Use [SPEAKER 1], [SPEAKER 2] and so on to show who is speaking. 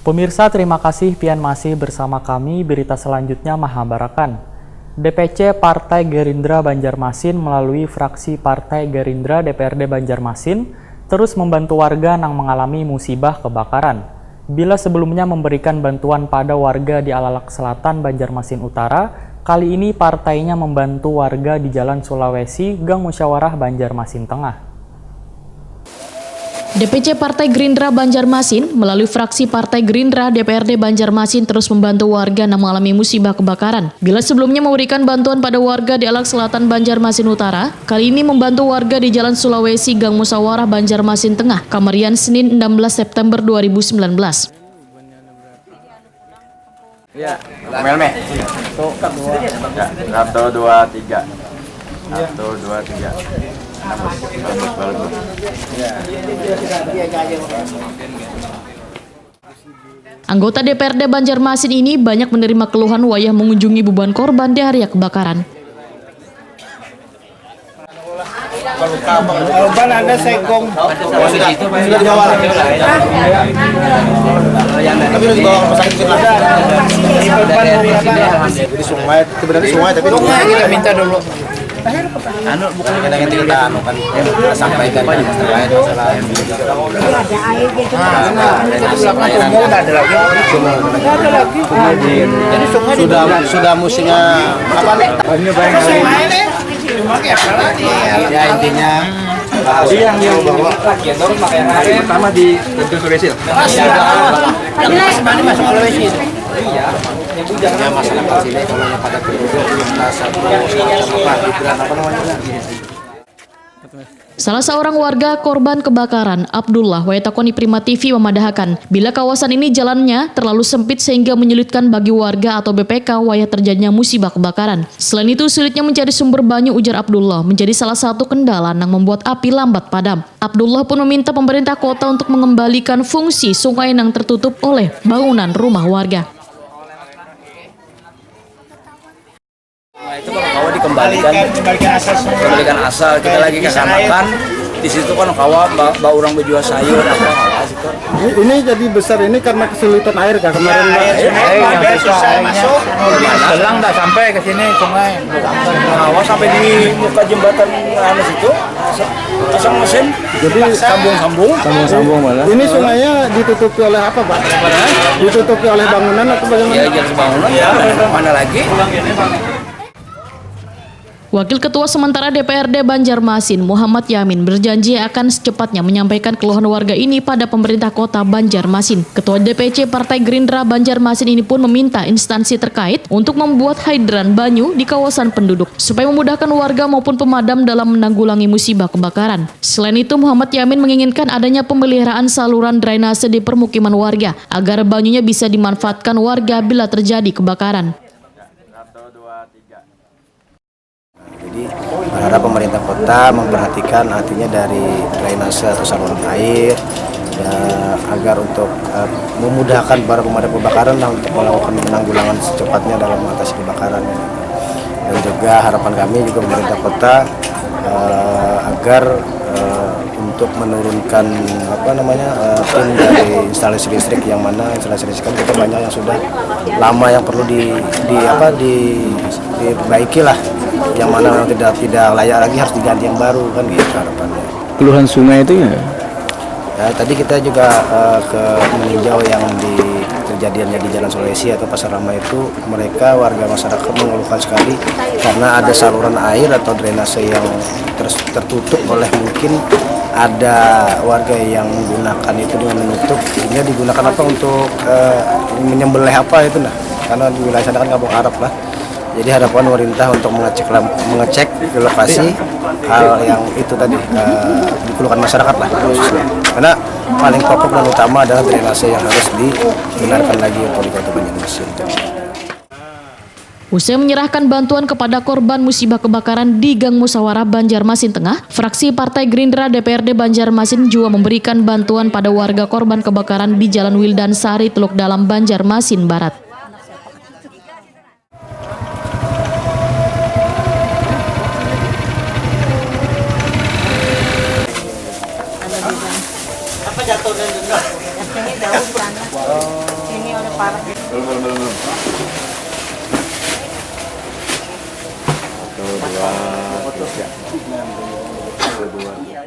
[SPEAKER 1] Pemirsa, terima kasih pian masih bersama kami. Berita selanjutnya Mahabarakan. DPC Partai Gerindra Banjarmasin melalui fraksi Partai Gerindra DPRD Banjarmasin terus membantu warga yang mengalami musibah kebakaran. Bila sebelumnya memberikan bantuan pada warga di Alalak Selatan Banjarmasin Utara, kali ini partainya membantu warga di Jalan Sulawesi, Gang Musyawarah Banjarmasin Tengah.
[SPEAKER 2] DPC Partai Gerindra Banjarmasin melalui fraksi Partai Gerindra DPRD Banjarmasin terus membantu warga yang mengalami musibah kebakaran. Bila sebelumnya memberikan bantuan pada warga di Alalak Selatan Banjarmasin Utara, kali ini membantu warga di Jalan Sulawesi, Gang Musyawarah Banjarmasin Tengah, Kamarian, Senin 16 September 2019.
[SPEAKER 3] Ya, Melme. 1, 2, 3. 1, 2, 3.
[SPEAKER 2] Anggota DPRD Banjarmasin ini banyak menerima keluhan wayah mengunjungi beban korban di area kebakaran.
[SPEAKER 4] Korban ada segong. Sudah dibawa. Tapi udah dibawa ke rumah sakit di sungai, sebenarnya sungai tapi kita minta dulu. Bukan kita kan sampaikan masalah jadi sungai sudah musimnya apa nih? Ya intinya yang pertama di Sulawesi. Sebenarnya masuk Sulawesi. Iya. Ya masyarakat sini kalau yang pada penduduk
[SPEAKER 2] Salah seorang warga korban kebakaran, Abdullah, Wayatakoni Prima TV memadahkan, bila kawasan ini jalannya terlalu sempit sehingga menyulitkan bagi warga atau BPK wayah terjadinya musibah kebakaran. Selain itu, sulitnya mencari sumber banyu, ujar Abdullah, menjadi salah satu kendala yang membuat api lambat padam. Abdullah pun meminta pemerintah kota untuk mengembalikan fungsi sungai yang tertutup oleh bangunan rumah warga.
[SPEAKER 5] Itu kalau dikembalikan asal kita lagi kesanakan di situ kan kawa bau orang berjual sayur apa situ.
[SPEAKER 4] Ini jadi besar ini karena kesulitan air kah kemarin?
[SPEAKER 5] Yang susah masuk. Selang dah sampai ke sini sungai. Kawa sampai di muka jembatan anu situ. Pasang mesin. Jadi sambung malah.
[SPEAKER 4] Ini sungainya ditutupi oleh apa, Pak? Ditutupi oleh bangunan atau bagaimana?
[SPEAKER 5] Ya, jelas bangunan. Ya, mana lagi?
[SPEAKER 2] Wakil Ketua Sementara DPRD Banjarmasin, Muhammad Yamin, berjanji akan secepatnya menyampaikan keluhan warga ini pada pemerintah kota Banjarmasin. Ketua DPC Partai Gerindra Banjarmasin ini pun meminta instansi terkait untuk membuat hidran banyu di kawasan penduduk, supaya memudahkan warga maupun pemadam dalam menanggulangi musibah kebakaran. Selain itu, Muhammad Yamin menginginkan adanya pemeliharaan saluran drainase di permukiman warga, agar banyunya bisa dimanfaatkan warga bila terjadi kebakaran.
[SPEAKER 6] Jadi berharap pemerintah kota memperhatikan artinya dari drainase atau saluran air ya, agar untuk memudahkan para pemadam kebakaran untuk melakukan penanggulangan secepatnya dalam mengatasi kebakaran. Dan juga harapan kami juga pemerintah kota agar untuk menurunkan tim dari instalasi listrik, yang mana instalasi listrik kan kita banyak yang sudah lama yang perlu diperbaiki lah, yang mana tidak layak lagi harus diganti yang baru kan gitu harapannya.
[SPEAKER 3] Keluhan sungai itu ya?
[SPEAKER 6] Ya, tadi kita juga meninjau yang di kejadiannya di Jalan Sulawesi atau Pasar Lama itu, mereka warga masyarakat mengeluhkan sekali karena ada saluran air atau drainase yang tertutup oleh mungkin ada warga yang menggunakan itu dengan menutup. Ini digunakan apa untuk menyembelih apa itu nah, karena di wilayah sana kan kampung Arab lah. Jadi harapan pemerintah untuk mengecek ke lokasi hal yang itu tadi dikeluhkan masyarakat lah khususnya. Karena paling pokok dan utama adalah drainase yang harus dibenarkan lagi untuk di Kota Banjarmasin.
[SPEAKER 2] Usai menyerahkan bantuan kepada korban musibah kebakaran di Gang Musyawarah Banjarmasin Tengah, fraksi Partai Gerindra DPRD Banjarmasin juga memberikan bantuan pada warga korban kebakaran di Jalan Wildan Sari, Teluk Dalam, Banjarmasin Barat.
[SPEAKER 7] Apa jatuh dan jatuhnya daun panas.
[SPEAKER 3] Belum. Satu, dua, tiga.